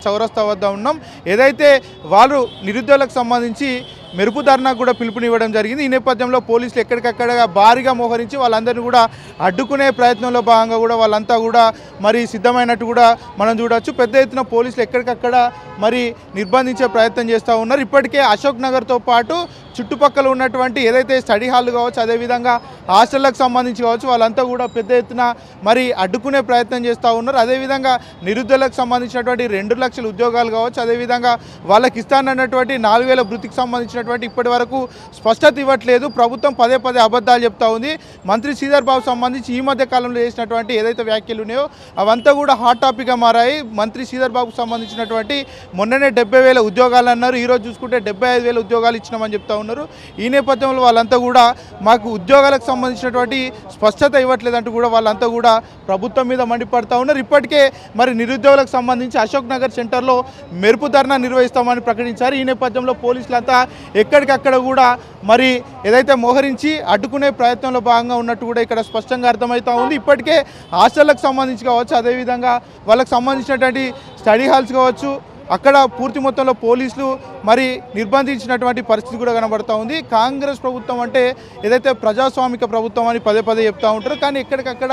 చౌరస్తా వద్ద ఉన్నాం. ఏదైతే వాళ్ళు నిరుద్యోగులకు సంబంధించి మెరుపు ధర్నాకు కూడా పిలుపునివ్వడం జరిగింది. ఈ నేపథ్యంలో పోలీసులు ఎక్కడికక్కడ భారీగా మోహరించి వాళ్ళందరినీ కూడా అడ్డుకునే ప్రయత్నంలో భాగంగా కూడా వాళ్ళంతా కూడా మరి సిద్ధమైనట్టు కూడా మనం చూడవచ్చు. పెద్ద ఎత్తున పోలీసులు ఎక్కడికక్కడ మరి నిర్బంధించే ప్రయత్నం చేస్తూ ఉన్నారు. ఇప్పటికే అశోక్ నగర్తో పాటు చుట్టుపక్కల ఉన్నటువంటి ఏదైతే స్టడీ హాల్ కావచ్చు, అదేవిధంగా హాస్టళ్లకు సంబంధించి కావచ్చు, వాళ్ళంతా కూడా పెద్ద ఎత్తున మరి అడ్డుకునే ప్రయత్నం చేస్తూ ఉన్నారు. అదేవిధంగా నిరుద్యోగులకు సంబంధించినటువంటి 2 లక్షల ఉద్యోగాలు కావచ్చు, అదేవిధంగా వాళ్ళకి ఇస్తానన్నటువంటి 4,000 వృత్తికి సంబంధించినటువంటి ఇప్పటి వరకు స్పష్టత ఇవ్వట్లేదు. ప్రభుత్వం పదే అబద్ధాలు చెప్తా ఉంది. మంత్రి శ్రీధర్ బాబు సంబంధించి ఈ మధ్య కాలంలో చేసినటువంటి ఏదైతే వ్యాఖ్యలు ఉన్నాయో అవంతా కూడా హాట్ టాపిక్గా మారాయి. మంత్రి శ్రీధర్ బాబుకు సంబంధించినటువంటి మొన్ననే 70,000 ఉద్యోగాలు అన్నారు. ఈరోజు చూసుకుంటే 75,000 ఉద్యోగాలు ఇచ్చినామని చెప్తా ఉన్నారు. ఈ నేపథ్యంలో వాళ్ళంతా కూడా మాకు ఉద్యోగాలకు సంబంధించినటువంటి స్పష్టత ఇవ్వట్లేదంటూ కూడా వాళ్ళంతా కూడా ప్రభుత్వం మీద మండిపడతా ఉన్నారు. ఇప్పటికే మరి నిరుద్యోగులకు సంబంధించి అశోక్ నగర్ సెంటర్లో మెరుపు ధర్నా నిర్వహిస్తామని ప్రకటించారు. ఈ నేపథ్యంలో పోలీసులంతా ఎక్కడికక్కడ కూడా మరి ఏదైతే మోహరించి అడ్డుకునే ప్రయత్నంలో భాగంగా ఉన్నట్టు కూడా ఇక్కడ స్పష్టంగా అర్థమవుతా ఉంది. ఇప్పటికే హాస్టళ్లకు సంబంధించి కావచ్చు, అదేవిధంగా వాళ్ళకి సంబంధించినటువంటి స్టడీ హాల్స్ కావచ్చు, అక్కడ పూర్తి మొత్తంలో పోలీసులు మరి నిర్బంధించినటువంటి పరిస్థితి కూడా కనబడుతూ ఉంది. కాంగ్రెస్ ప్రభుత్వం అంటే ఏదైతే ప్రజాస్వామిక ప్రభుత్వం అని పదే చెప్తూ ఉంటారు, కానీ ఎక్కడికక్కడ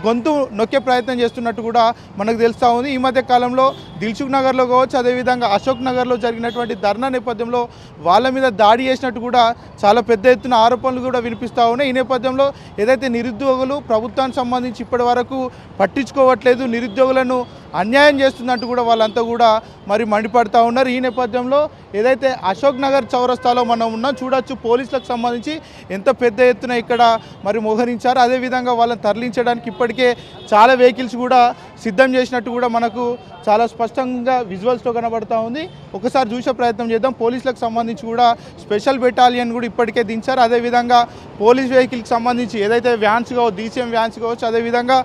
గొంతు నొక్కే ప్రయత్నం చేస్తున్నట్టు కూడా మనకు తెలుస్తూ ఉంది. ఈ మధ్య కాలంలో దిల్సుఖ్ నగర్లో కావచ్చు, అదేవిధంగా అశోక్ నగర్లో జరిగినటువంటి ధర్నా నేపథ్యంలో వాళ్ళ మీద దాడి చేసినట్టు కూడా చాలా పెద్ద ఎత్తున ఆరోపణలు కూడా వినిపిస్తూ ఉన్నాయి. ఈ నేపథ్యంలో ఏదైతే నిరుద్యోగులు ప్రభుత్వానికి సంబంధించి ఇప్పటి వరకు పట్టించుకోవట్లేదు, నిరుద్యోగులను అన్యాయం చేస్తున్నట్టు కూడా వాళ్ళంతా కూడా మరి మండిపడుతూ ఉన్నారు. ఈ నేపథ్యంలో ఏదైతే అశోక్ నగర్ చౌరస్తాలో మనం ఉన్నాం చూడొచ్చు, పోలీసులకు సంబంధించి ఎంత పెద్ద ఎత్తున ఇక్కడ మరి మోహరించారు. అదేవిధంగా వాళ్ళని తరలించడానికి ఇప్పటికే చాలా వెహికల్స్ కూడా సిద్ధం చేసినట్టు కూడా మనకు చాలా స్పష్టంగా విజువల్స్లో కనబడుతూ ఉంది. ఒకసారి చూసే ప్రయత్నం చేద్దాం. పోలీసులకు సంబంధించి కూడా స్పెషల్ బెటాలియన్ కూడా ఇప్పటికే దించారు. అదేవిధంగా పోలీస్ వెహికల్కి సంబంధించి ఏదైతే వ్యాన్స్ కావచ్చు, డీసీఎం వ్యాన్స్ కావచ్చు, అదేవిధంగా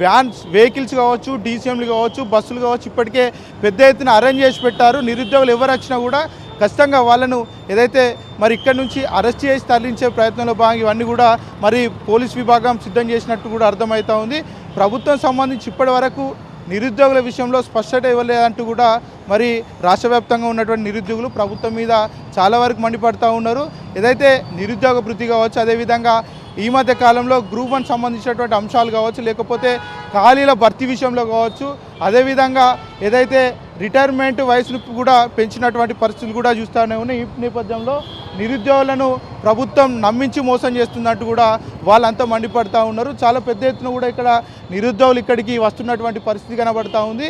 వ్యాన్స్ వెహికల్స్ కావచ్చు, డీసీఎంలు కావచ్చు, బస్సులు కావచ్చు, ఇప్పటికే పెద్ద ఎత్తున అరేంజ్ చేసి పెట్టారు. నిరుద్యోగులు ఎవరు వచ్చినా కూడా ఖచ్చితంగా వాళ్ళను ఏదైతే మరి ఇక్కడి నుంచి అరెస్ట్ చేసి తరలించే ప్రయత్నంలో భాగంగా ఇవన్నీ కూడా మరి పోలీస్ విభాగం సిద్ధం చేసినట్టు కూడా అర్థమవుతూ ఉంది. ప్రభుత్వం సంబంధించి ఇప్పటి వరకు నిరుద్యోగుల విషయంలో స్పష్టత ఇవ్వలేదంటూ కూడా మరి రాష్ట్ర వ్యాప్తంగా ఉన్నటువంటి నిరుద్యోగులు ప్రభుత్వం మీద చాలా వరకు మండిపడుతూ ఉన్నారు. ఏదైతే నిరుద్యోగ భృతి కావచ్చు, అదేవిధంగా ఈ మధ్య కాలంలో గ్రూప్ 1 సంబంధించినటువంటి అంశాలు కావచ్చు, లేకపోతే ఖాళీల భర్తీ విషయంలో కావచ్చు, అదేవిధంగా ఏదైతే రిటైర్మెంట్ వయసును కూడా పెంచినటువంటి పరిస్థితులు కూడా చూస్తూనే ఉన్నాయి. ఈ నేపథ్యంలో నిరుద్యోగులను ప్రభుత్వం నమ్మించి మోసం చేస్తున్నట్టు కూడా వాళ్ళంతా మండిపడుతూ ఉన్నారు. చాలా పెద్ద ఎత్తున కూడా ఇక్కడ నిరుద్యోగులు ఇక్కడికి వస్తున్నటువంటి పరిస్థితి కనబడుతూ ఉంది.